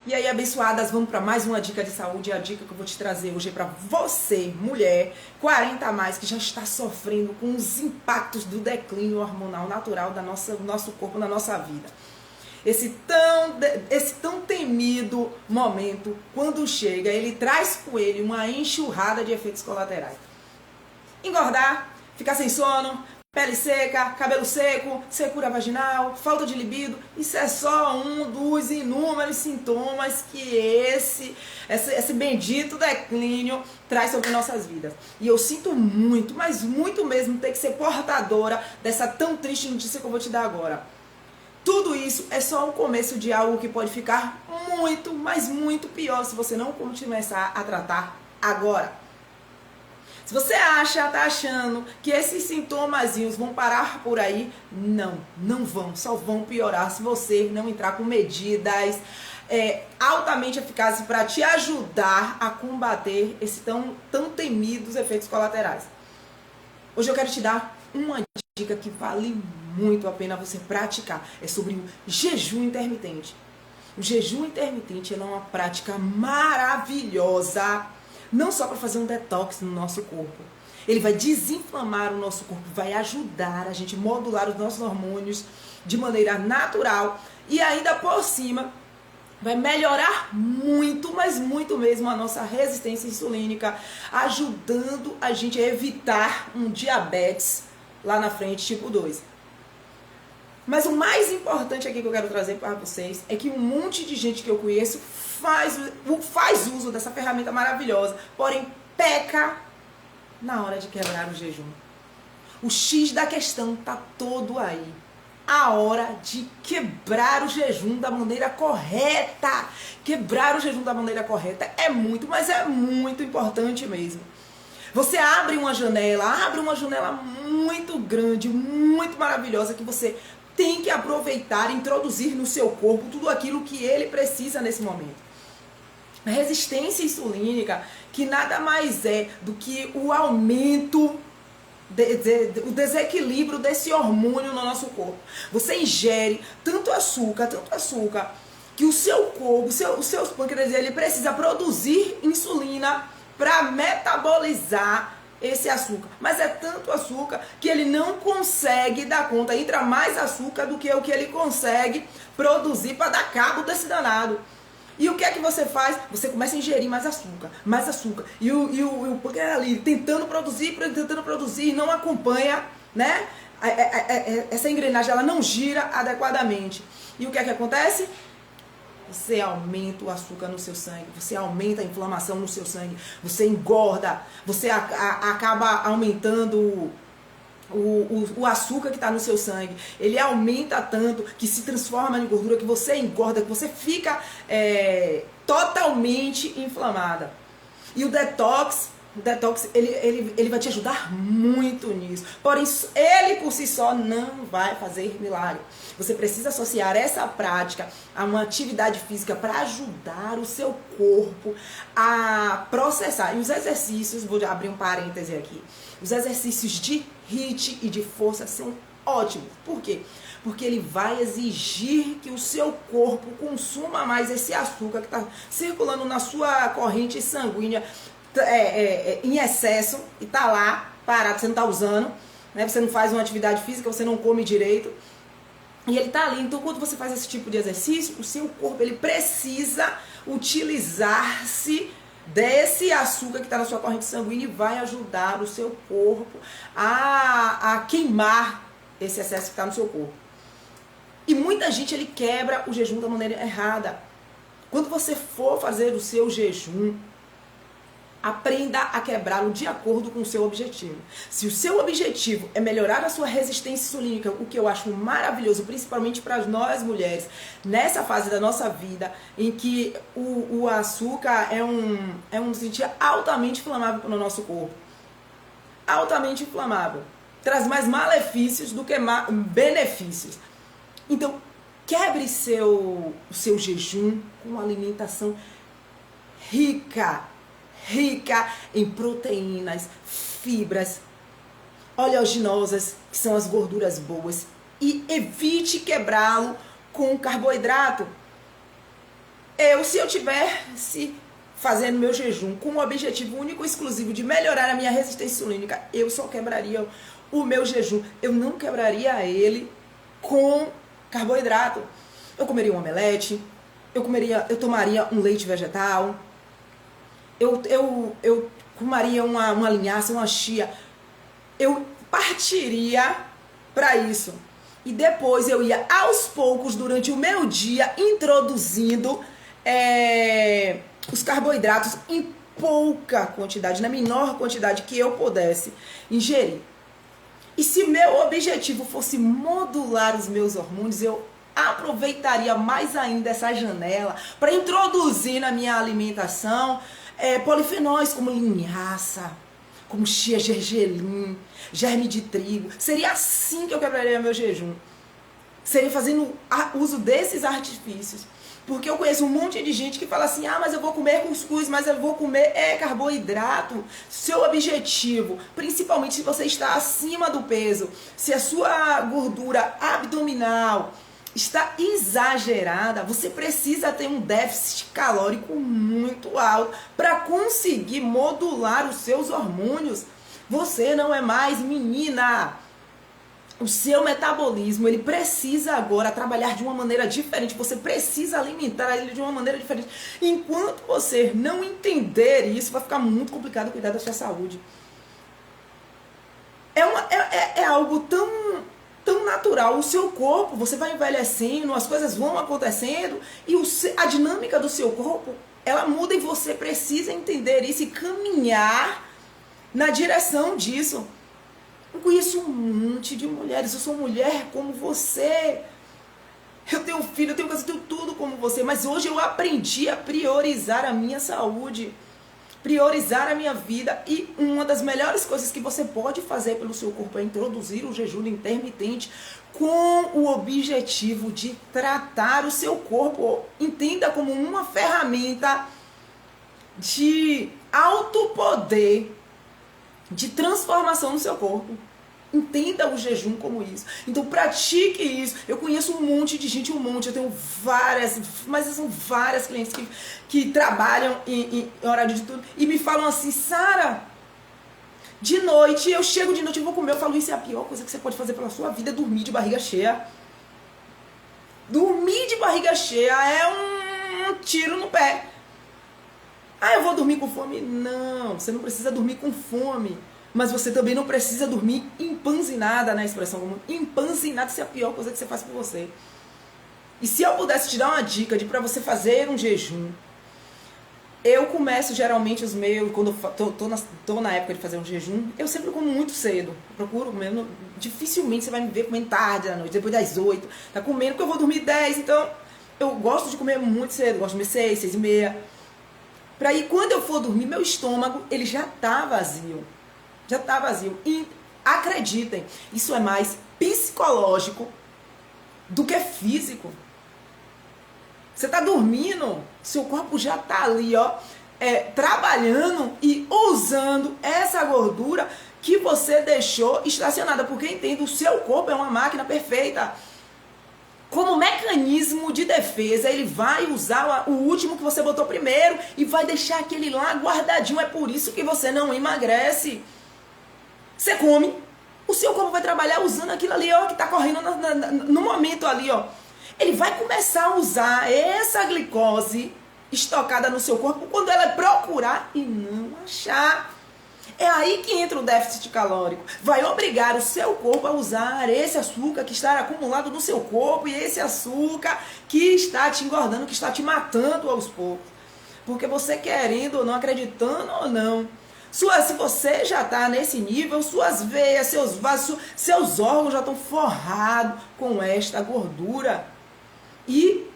E aí, abençoadas, vamos para mais uma dica de saúde. A dica que eu vou te trazer hoje é para você, mulher, 40 a mais, que já está sofrendo com os impactos do declínio hormonal natural do nosso corpo, na nossa vida. Esse tão temido momento, quando chega, ele traz com ele uma enxurrada de efeitos colaterais. Engordar, ficar sem sono, pele seca, cabelo seco, secura vaginal, falta de libido. Isso é só um dos inúmeros sintomas que esse bendito declínio traz sobre nossas vidas. E eu sinto muito, mas muito mesmo, ter que ser portadora dessa tão triste notícia que eu vou te dar agora. Tudo isso é só o começo de algo que pode ficar muito, mas muito pior se você não começar a tratar agora. Se você tá achando que esses sintomazinhos vão parar por aí, não vão, só vão piorar se você não entrar com medidas altamente eficazes para te ajudar a combater esses tão temidos efeitos colaterais. Hoje eu quero te dar uma dica que vale muito a pena você praticar. É sobre o jejum intermitente. O jejum intermitente é uma prática maravilhosa, não só para fazer um detox no nosso corpo. Ele vai desinflamar o nosso corpo, vai ajudar a gente a modular os nossos hormônios de maneira natural e ainda por cima vai melhorar muito, mas muito mesmo a nossa resistência insulínica, ajudando a gente a evitar um diabetes lá na frente, tipo 2. Mas o mais importante aqui que eu quero trazer para vocês é que um monte de gente que eu conheço faz uso dessa ferramenta maravilhosa, porém peca na hora de quebrar o jejum. O X da questão tá todo aí. A hora de quebrar o jejum da maneira correta. Quebrar o jejum da maneira correta é muito, mas é muito importante mesmo. Você abre uma janela muito grande, muito maravilhosa, que você tem que aproveitar e introduzir no seu corpo tudo aquilo que ele precisa nesse momento. A resistência insulínica, que nada mais é do que o aumento, o desequilíbrio desse hormônio no nosso corpo. Você ingere tanto açúcar, que o seu corpo, os seus pâncreas, ele precisa produzir insulina para metabolizar esse açúcar. Mas é tanto açúcar que ele não consegue dar conta. Entra mais açúcar do que o que ele consegue produzir para dar cabo desse danado. E o que é que você faz? Você começa a ingerir mais açúcar. E o pâncreas ali tentando produzir, não acompanha, né? Essa engrenagem, ela não gira adequadamente. E o que é que acontece? Você aumenta o açúcar no seu sangue, você aumenta a inflamação no seu sangue, você engorda, você acaba aumentando o açúcar que está no seu sangue. Ele aumenta tanto que se transforma em gordura, que você engorda, que você fica totalmente inflamada. E o detox, ele vai te ajudar muito nisso. Porém, ele por si só não vai fazer milagre. Você precisa associar essa prática a uma atividade física para ajudar o seu corpo a processar. E os exercícios, vou abrir um parêntese aqui, os exercícios de HIIT e de força são ótimos. Por quê? Porque ele vai exigir que o seu corpo consuma mais esse açúcar que está circulando na sua corrente sanguínea em excesso e tá lá parado, você não tá usando, né? Você não faz uma atividade física, você não come direito e ele tá ali. Então, quando você faz esse tipo de exercício, o seu corpo, ele precisa utilizar-se desse açúcar que está na sua corrente sanguínea e vai ajudar o seu corpo a queimar esse excesso que está no seu corpo. E muita gente, ele quebra o jejum da maneira errada. Quando você for fazer o seu jejum, aprenda a quebrá-lo de acordo com o seu objetivo. Se o seu objetivo é melhorar a sua resistência insulínica, o que eu acho maravilhoso, principalmente para nós mulheres, nessa fase da nossa vida, em que o açúcar é um nutriente altamente inflamável para o nosso corpo. Altamente inflamável. Traz mais malefícios do que benefícios. Então, quebre o seu jejum com uma alimentação rica em proteínas, fibras, oleaginosas, que são as gorduras boas, e evite quebrá-lo com carboidrato. Se eu tivesse fazendo meu jejum com o objetivo único e exclusivo de melhorar a minha resistência insulínica, eu só quebraria o meu jejum. Eu não quebraria ele com carboidrato. Eu comeria um omelete, eu tomaria um leite vegetal, eu comeria uma linhaça, uma chia. Eu partiria para isso. E depois eu ia aos poucos, durante o meu dia, introduzindo os carboidratos em pouca quantidade, na menor quantidade que eu pudesse ingerir. E se meu objetivo fosse modular os meus hormônios, eu aproveitaria mais ainda essa janela para introduzir na minha alimentação polifenóis como linhaça, como chia, gergelim, germe de trigo. Seria assim que eu quebraria meu jejum. Seria fazendo uso desses artifícios. Porque eu conheço um monte de gente que fala assim, mas eu vou comer cuscuz, mas eu vou comer carboidrato. Seu objetivo, principalmente se você está acima do peso, se a sua gordura abdominal está exagerada, você precisa ter um déficit calórico muito alto para conseguir modular os seus hormônios. Você não é mais menina. O seu metabolismo, ele precisa agora trabalhar de uma maneira diferente. Você precisa alimentar ele de uma maneira diferente. Enquanto você não entender isso, vai ficar muito complicado cuidar da sua saúde. É algo tão natural. O seu corpo, você vai envelhecendo, as coisas vão acontecendo e a dinâmica do seu corpo, ela muda e você precisa entender isso e caminhar na direção disso. Eu conheço um monte de mulheres, eu sou mulher como você. Eu tenho filho, eu tenho casa, eu tenho tudo como você. Mas hoje eu aprendi a priorizar a minha saúde, priorizar a minha vida. E uma das melhores coisas que você pode fazer pelo seu corpo é introduzir o jejum intermitente com o objetivo de tratar o seu corpo. Entenda como uma ferramenta de alto poder, de transformação no seu corpo. Entenda o jejum como isso. Então pratique isso. Eu conheço um monte de gente, eu tenho várias, mas são várias clientes que trabalham em horário de tudo e me falam assim, Sara, de noite, eu chego de noite, eu vou comer, eu falo, isso é a pior coisa que você pode fazer pela sua vida, é dormir de barriga cheia. Dormir de barriga cheia é um tiro no pé. Eu vou dormir com fome? Não, você não precisa dormir com fome. Mas você também não precisa dormir empanzinada, na expressão comum. Empanzinada, isso é a pior coisa que você faz por você. E se eu pudesse te dar uma dica para você fazer um jejum, eu começo geralmente os meus, quando eu tô na época de fazer um jejum, eu sempre como muito cedo. Eu procuro comer, dificilmente você vai me ver comendo tarde da noite, depois das 8, tá comendo, porque eu vou dormir 10, então eu gosto de comer muito cedo, gosto de comer 6, 6 e meia. Pra aí, quando eu for dormir, meu estômago, ele já tá vazio. Já tá vazio. E acreditem, isso é mais psicológico do que físico. Você tá dormindo, seu corpo já tá ali, trabalhando e usando essa gordura que você deixou estacionada. Porque entenda, o seu corpo é uma máquina perfeita. Como mecanismo de defesa, ele vai usar o último que você botou primeiro e vai deixar aquele lá guardadinho. É por isso que você não emagrece. Você come, o seu corpo vai trabalhar usando aquilo ali, que tá correndo no momento ali, Ele vai começar a usar essa glicose estocada no seu corpo quando ela procurar e não achar. É aí que entra o déficit calórico. Vai obrigar o seu corpo a usar esse açúcar que está acumulado no seu corpo e esse açúcar que está te engordando, que está te matando aos poucos. Porque você querendo ou não, acreditando ou não, se você já está nesse nível, suas veias, seus vasos, seus órgãos já estão forrados com esta gordura. E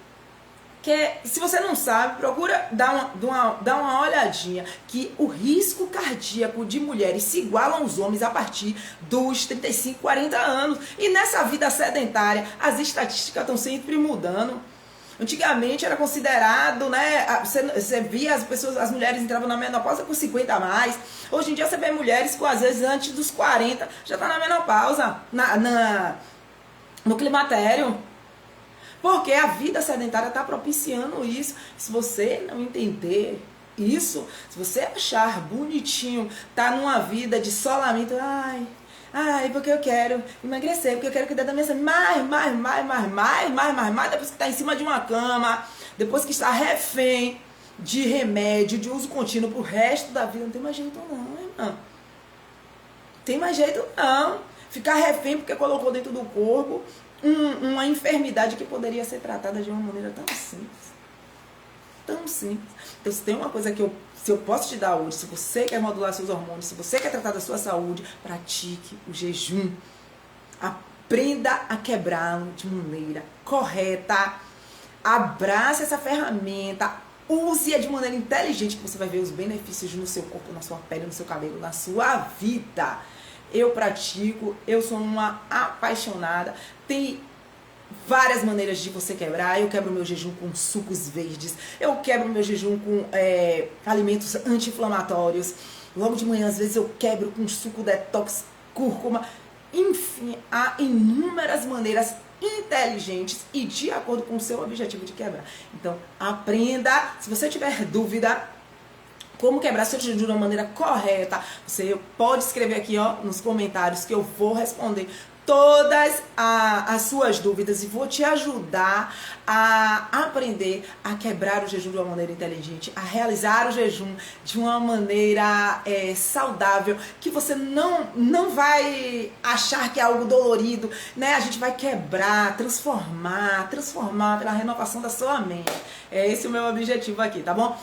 se você não sabe, procura dar uma olhadinha, que o risco cardíaco de mulheres se iguala aos homens a partir dos 35, 40 anos. E nessa vida sedentária, as estatísticas estão sempre mudando. Antigamente era considerado, você via as mulheres entravam na menopausa com 50 a mais. Hoje em dia você vê mulheres com, às vezes, antes dos 40, já está na menopausa, no climatério. Porque a vida sedentária está propiciando isso. Se você não entender isso, se você achar bonitinho, tá numa vida de solamento, ai, porque eu quero emagrecer, porque eu quero cuidar da minha saúde, mais, depois que está em cima de uma cama, depois que está refém de remédio, de uso contínuo pro resto da vida, não tem mais jeito não, irmão. Tem mais jeito não. Ficar refém porque colocou dentro do corpo uma enfermidade que poderia ser tratada de uma maneira tão simples. Tão simples. Então, se tem uma coisa que se eu posso te dar hoje, se você quer modular seus hormônios, se você quer tratar da sua saúde, pratique o jejum. Aprenda a quebrá-lo de maneira correta. Abrace essa ferramenta. Use-a de maneira inteligente, que você vai ver os benefícios no seu corpo, na sua pele, no seu cabelo, na sua vida. Eu pratico, eu sou uma apaixonada. Tem várias maneiras de você quebrar. Eu quebro meu jejum com sucos verdes. Eu quebro meu jejum com alimentos anti-inflamatórios. Logo de manhã, às vezes, eu quebro com suco detox, cúrcuma. Enfim, há inúmeras maneiras inteligentes e de acordo com o seu objetivo de quebrar. Então, aprenda. Se você tiver dúvida como quebrar seu jejum de uma maneira correta, você pode escrever aqui nos comentários que eu vou responder todas as suas dúvidas e vou te ajudar a aprender a quebrar o jejum de uma maneira inteligente, a realizar o jejum de uma maneira saudável, que você não vai achar que é algo dolorido, né? A gente vai quebrar, transformar pela renovação da sua mente. É esse o meu objetivo aqui, tá bom?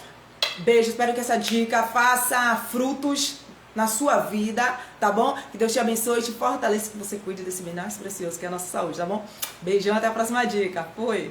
Beijo, espero que essa dica faça frutos na sua vida, tá bom? Que Deus te abençoe e te fortaleça, que você cuide desse bem mais precioso que é a nossa saúde, tá bom? Beijão, até a próxima dica. Fui!